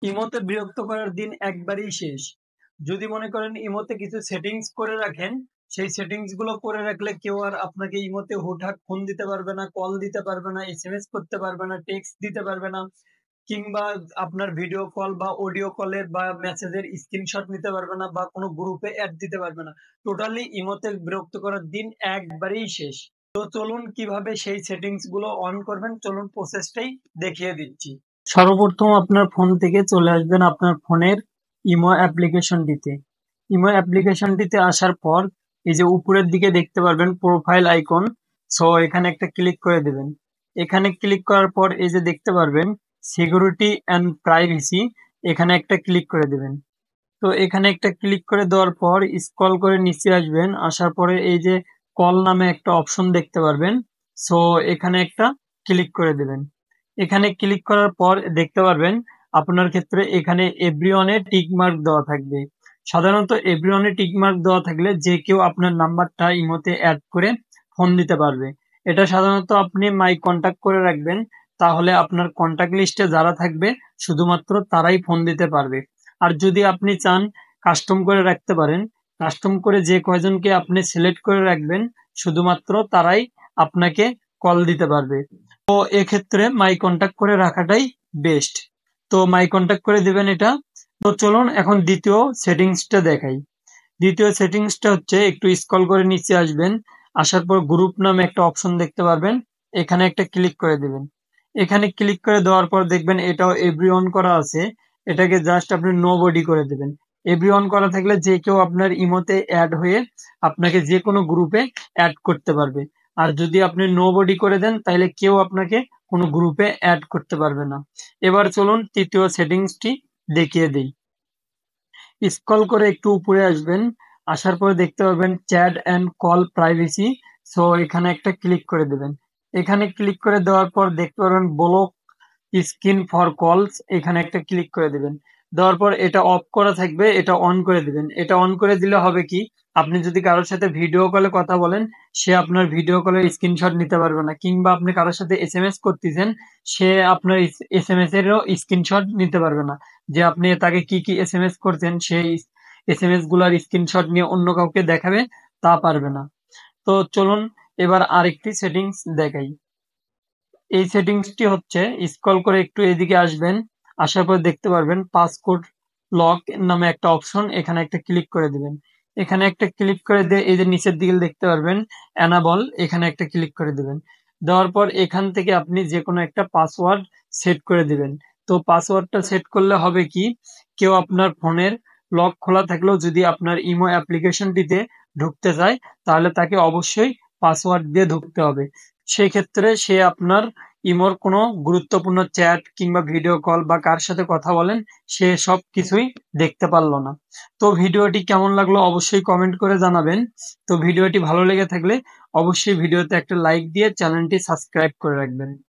ইমোতে বিরক্ত করার দিন একবারেই শেষ। যদি মনে করেন ইমোতে কিছু সেটিংস করে রাখেন, সেই সেটিংস গুলো করে রাখলে কেউ আর আপনাকে ইমোতে হুটহাট ফোন দিতে পারবে না, কল দিতে পারবে না, এসএমএস করতে পারবে না, টেক্সট দিতে পারবে না, কিংবা আপনার ভিডিও কল বা অডিও কলের বা মেসেজের স্ক্রিনশট নিতে পারবে না বা কোনো গ্রুপে এড দিতে পারবে না। টোটালি ইমোতে বিরক্ত করার দিন একবারেই শেষ। তো চলুন কিভাবে সেই সেটিংস গুলো অন করবেন, চলুন প্রসেসটাই দেখিয়ে দিচ্ছি। সর্বপ্রথম আপনার ফোন থেকে চলে আসবেন আপনার ফোনের ইমো অ্যাপ্লিকেশনটিতে। ইমো অ্যাপ্লিকেশনটিতে আসার পর এই যে উপরের দিকে দেখতে পারবেন প্রোফাইল আইকন। সো এখানে একটা ক্লিক করে দেবেন। এখানে ক্লিক করার পর এই যে দেখতে পারবেন সিকিউরিটি অ্যান্ড প্রাইভেসি, এখানে একটা ক্লিক করে দেবেন। তো এখানে একটা ক্লিক করে দেওয়ার পর স্ক্রল করে নিচে আসবেন। আসার পরে এই যে কল নামে একটা অপশন দেখতে পারবেন। সো এখানে একটা ক্লিক করে দেবেন। এখানে ক্লিক করার পর দেখতে পারবেন আপনার ক্ষেত্রে এখানে এভরিওয়ানে টিক মার্ক দেওয়া থাকবে। সাধারণত এভরিওয়ানে টিক মার্ক দেওয়া থাকলে যে কেউ আপনার নাম্বারটা ইমোতে অ্যাড করে ফোন দিতে পারবে। এটা সাধারণত আপনি মাই কন্টাক্ট করে রাখবেন, তাহলে আপনার কন্টাক্ট লিস্টে যারা থাকবে শুধুমাত্র তারাই ফোন দিতে পারবে। আর যদি আপনি চান কাস্টম করে রাখতে পারেন, কাস্টম করে যে কয়জনকে আপনি সিলেক্ট করে রাখবেন শুধুমাত্র তারাই আপনাকে কল দিতে পারবে। তো এক্ষেত্রে মাই কন্টাক্ট করে রাখাটাই বেস্ট। তো মাই কন্টাক্ট করে দিবেন এটা। তো চলুন এখন দ্বিতীয় সেটিংসটা দেখাই। দ্বিতীয় সেটিংসটা হচ্ছে একটু স্ক্রল করে নিচে আসবেন। আসার পর গ্রুপ নামে একটা অপশন দেখতে পারবেন। এখানে একটা ক্লিক করে দিবেন। এখানে ক্লিক করে দেওয়ার পর দেখবেন এটাও এভরি অন করা আছে। এটাকে জাস্ট আপনি নো বডি করে দেবেন। এভরি অন করা থাকলে যে কেউ আপনার ইমোতে অ্যাড হয়ে আপনাকে যে কোনো গ্রুপে অ্যাড করতে পারবে। আর যদি আপনি নো বডি করে দেন তাহলে কেউ আপনাকে কোনো গ্রুপে অ্যাড করতে পারবে না। এবার চলুন তৃতীয় সেটিংসটি দেখিয়ে দিই। স্ক্রল করে একটু উপরে আসবেন। আসার পরে দেখতে পাবেন chat and call privacy. So এখানে একটা ক্লিক করে দেবেন। এখানে ক্লিক করে দেওয়ার পর দেখতে পারবেন ব্লক স্ক্রিন ফর কলস, এখানে একটা ক্লিক করে দেবেন। দেওয়ার পর এটা অফ করা থাকবে, এটা অন করে দিবেন। এটা অন করে দিলে হবে কি, আপনি যদি কারোর সাথে ভিডিও কলে কথা বলেন, সে আপনার ভিডিও কলের স্ক্রিনশট নিতে পারবে না, কিংবা আপনি কারোর সাথে এসএমএস করতেছেন, সে আপনার এসএমএস এরও স্ক্রিনশট নিতে পারবে না। যে আপনি তাকে কি কি এসএমএস করছেন সেই এসএমএস গুলার স্ক্রিনশট নিয়ে অন্য কাউকে দেখাবে, তা পারবে না। তো চলুন এবার আরেকটি সেটিংস দেখাই। এই সেটিংসটি হচ্ছে স্ক্রল করে একটু এদিকে আসবেন। আসার পর দেখতে পারবেন পাসকোড লক নামে একটা অপশন, এখানে একটা ক্লিক করে দিবেন। এখানে একটা ক্লিক করে দিয়ে এই যে নিচের দিকে দেখতে পারবেন অ্যানাবল, এখানে একটা ক্লিক করে দিবেন। দেওয়ার পর এখান থেকে আপনি যে কোনো একটা পাসওয়ার্ড সেট করে দিবেন। তো পাসওয়ার্ডটা সেট করলে হবে কি, কেউ আপনার ফোনের লক খোলা থাকলেও যদি আপনার ইমো অ্যাপ্লিকেশনটিতে ঢুকতে চায়, তাহলে তাকে অবশ্যই পাসওয়ার্ড দিয়ে ঢুকতে হবে। সেক্ষেত্রে সে আপনার ইমোর কোনো গুরুত্বপূর্ণ চ্যাট কিংবা ভিডিও কল বা কার সাথে কথা বলেন, সে সব কিছুই দেখতে পারলো না। তো ভিডিওটি কেমন লাগলো অবশ্যই কমেন্ট করে জানাবেন। তো ভিডিওটি ভালো লেগে থাকলে অবশ্যই ভিডিওতে একটা লাইক দিয়ে চ্যানেলটি সাবস্ক্রাইব করে রাখবেন।